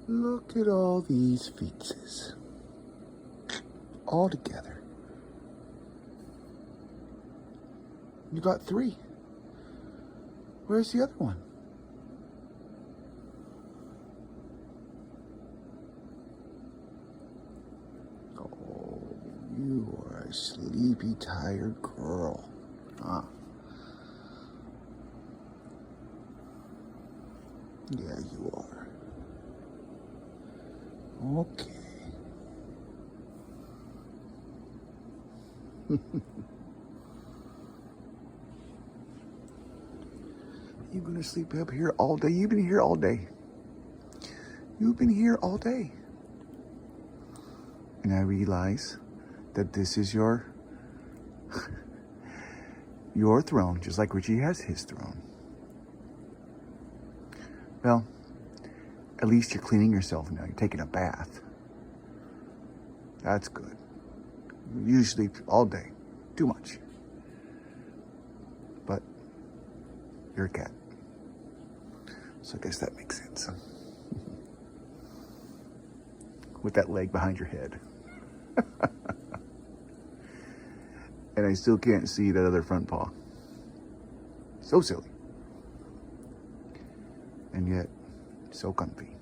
Look at all these feetses. All together. You got 3. Where's the other one? Oh, you are a sleepy, tired girl. Huh? Yeah, you are. Okay. You're gonna sleep up here all day. You've been here all day. You've been here all day. And I realize that this is your your throne, just like Richie has his throne. Well, at least you're cleaning yourself now. You're taking a bath. That's good. You sleep all day. Too much. But you're a cat. So I guess that makes sense. With that leg behind your head. And I still can't see that other front paw. So silly. And yet, so comfy.